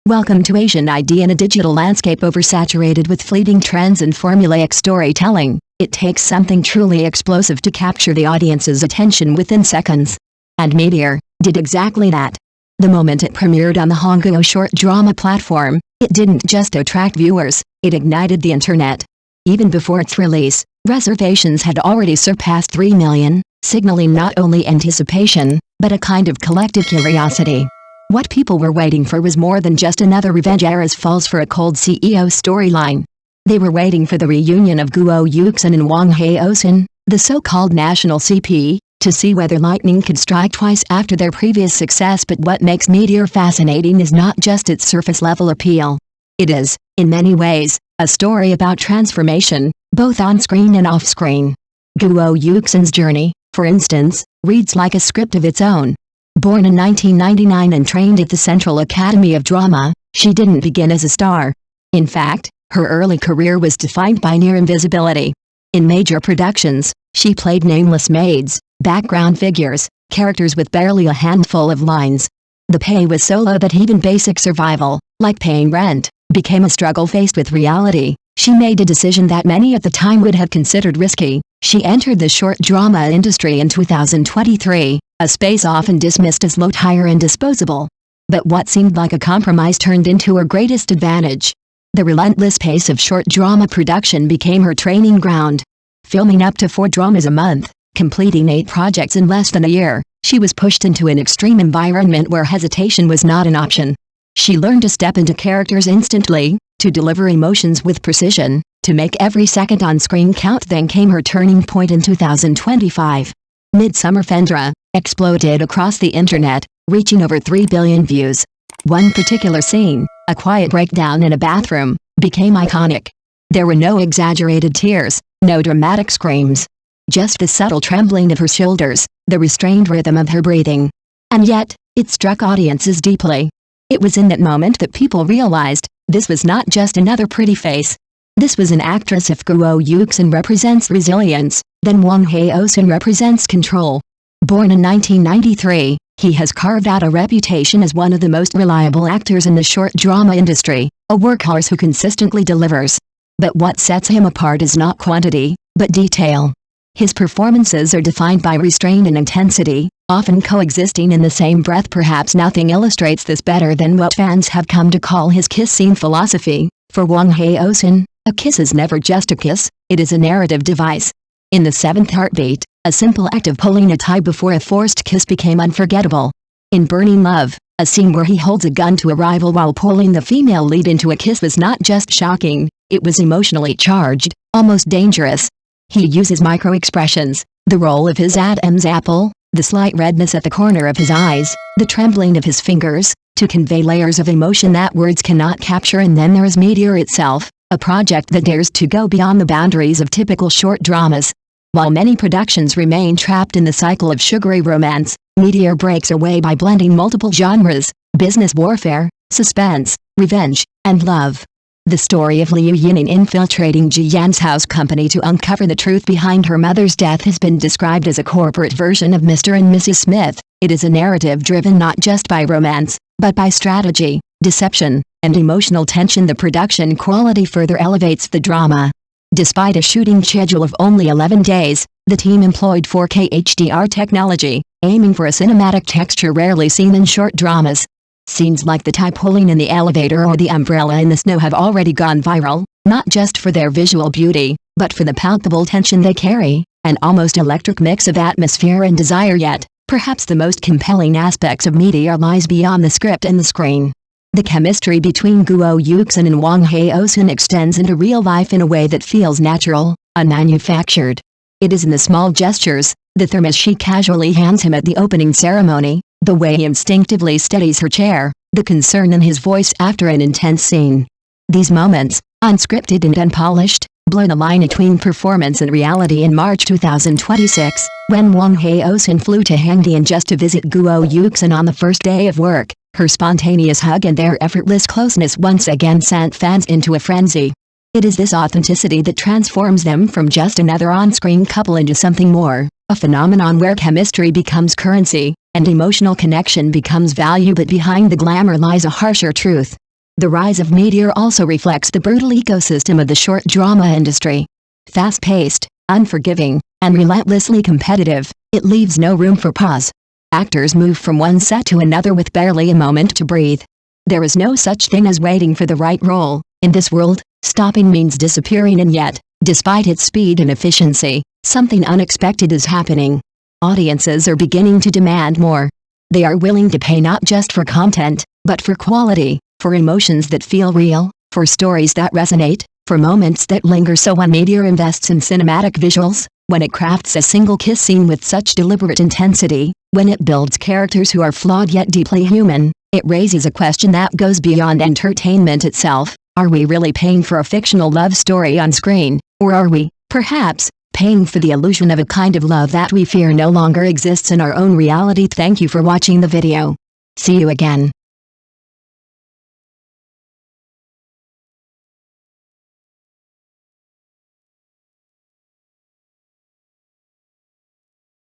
Welcome to Asian ID in a digital landscape oversaturated with fleeting trends and formulaic storytelling. It takes something truly explosive to capture the audience's attention within seconds. And Meteor did exactly that. The moment it premiered on the Hangzhou short drama platform, it didn't just attract viewers, it ignited the internet. Even before its release, reservations had already surpassed 3 million, signaling not only anticipation, but a kind of collective curiosity. What people were waiting for was more than just another revenge-era's falls for a cold CEO storyline. They were waiting for the reunion of Guo Yuxin and Wang Haozhen, the so-called national CP, to see whether lightning could strike twice after their previous success. But what makes Meteor fascinating is not just its surface-level appeal. It is, in many ways, a story about transformation, both on-screen and off-screen. Guo Yuxin's journey, for instance, reads like a script of its own. Born in 1999 and trained at the Central Academy of Drama, she didn't begin as a star. In fact, her early career was defined by near invisibility. In major productions, she played nameless maids, background figures, characters with barely a handful of lines. The pay was so low that even basic survival, like paying rent, became a struggle faced with reality. She made a decision that many at the time would have considered risky. She entered the short drama industry in 2023, a space often dismissed as low-tier and disposable. But what seemed like a compromise turned into her greatest advantage. The relentless pace of short drama production became her training ground. Filming up to 4 dramas a month, completing 8 projects in less than a year, she was pushed into an extreme environment where hesitation was not an option. She learned to step into characters instantly, to deliver emotions with precision, to make every second on screen count. Then came her turning point in 2025. Midsummer Fendra exploded across the internet, reaching over 3 billion views. One particular scene, a quiet breakdown in a bathroom, became iconic. There were no exaggerated tears, no dramatic screams. Just the subtle trembling of her shoulders, the restrained rhythm of her breathing. And yet, it struck audiences deeply. It was in that moment that people realized, this was not just another pretty face. This was an actress. If Guo Yuxin represents resilience, then Wang Haozhen represents control. Born in 1993, he has carved out a reputation as one of the most reliable actors in the short drama industry, a workhorse who consistently delivers. But what sets him apart is not quantity, but detail. His performances are defined by restraint and intensity, often coexisting in the same breath. Perhaps nothing illustrates this better than what fans have come to call his kiss scene philosophy. For Wang Haozhen, a kiss is never just a kiss, it is a narrative device. In The Seventh Heartbeat, a simple act of pulling a tie before a forced kiss became unforgettable. In Burning Love, a scene where he holds a gun to a rival while pulling the female lead into a kiss was not just shocking, it was emotionally charged, almost dangerous. He uses micro-expressions, the roll of his Adam's apple, the slight redness at the corner of his eyes, the trembling of his fingers, to convey layers of emotion that words cannot capture. And then there is Meteor itself, a project that dares to go beyond the boundaries of typical short dramas. While many productions remain trapped in the cycle of sugary romance, Meteor breaks away by blending multiple genres: business warfare, suspense, revenge, and love. The story of Liu Yining infiltrating Jiyan's house company to uncover the truth behind her mother's death has been described as a corporate version of Mr. and Mrs. Smith. It is a narrative driven not just by romance, but by strategy, deception, and emotional tension. The production quality further elevates the drama. Despite a shooting schedule of only 11 days, the team employed 4K HDR technology, aiming for a cinematic texture rarely seen in short dramas. Scenes like the tie pulling in the elevator or the umbrella in the snow have already gone viral, not just for their visual beauty, but for the palpable tension they carry, an almost electric mix of atmosphere and desire. Yet, perhaps the most compelling aspects of Meteor lies beyond the script and the screen. The chemistry between Guo Yuxin and Wang Haozhen extends into real life in a way that feels natural, unmanufactured. It is in the small gestures, the thermos she casually hands him at the opening ceremony, the way he instinctively steadies her chair, the concern in his voice after an intense scene. These moments, unscripted and unpolished, blur the line between performance and reality. In March 2026, when Wang Haozhen flew to Hangzhou just to visit Guo Yuxin on the first day of work, her spontaneous hug and their effortless closeness once again sent fans into a frenzy. It is this authenticity that transforms them from just another on-screen couple into something more, a phenomenon where chemistry becomes currency, and emotional connection becomes value. But behind the glamour lies a harsher truth. The rise of Meteor also reflects the brutal ecosystem of the short drama industry. Fast-paced, unforgiving, and relentlessly competitive, it leaves no room for pause. Actors move from one set to another with barely a moment to breathe. There is no such thing as waiting for the right role. In this world, stopping means disappearing, and yet, despite its speed and efficiency, something unexpected is happening. Audiences are beginning to demand more. They are willing to pay not just for content, but for quality, for emotions that feel real, for stories that resonate, for moments that linger. So when Meteor invests in cinematic visuals, when it crafts a single kiss scene with such deliberate intensity, when it builds characters who are flawed yet deeply human, it raises a question that goes beyond entertainment itself. Are we really paying for a fictional love story on screen, or are we, perhaps, paying for the illusion of a kind of love that we fear no longer exists in our own reality? Thank you for watching the video. See you again.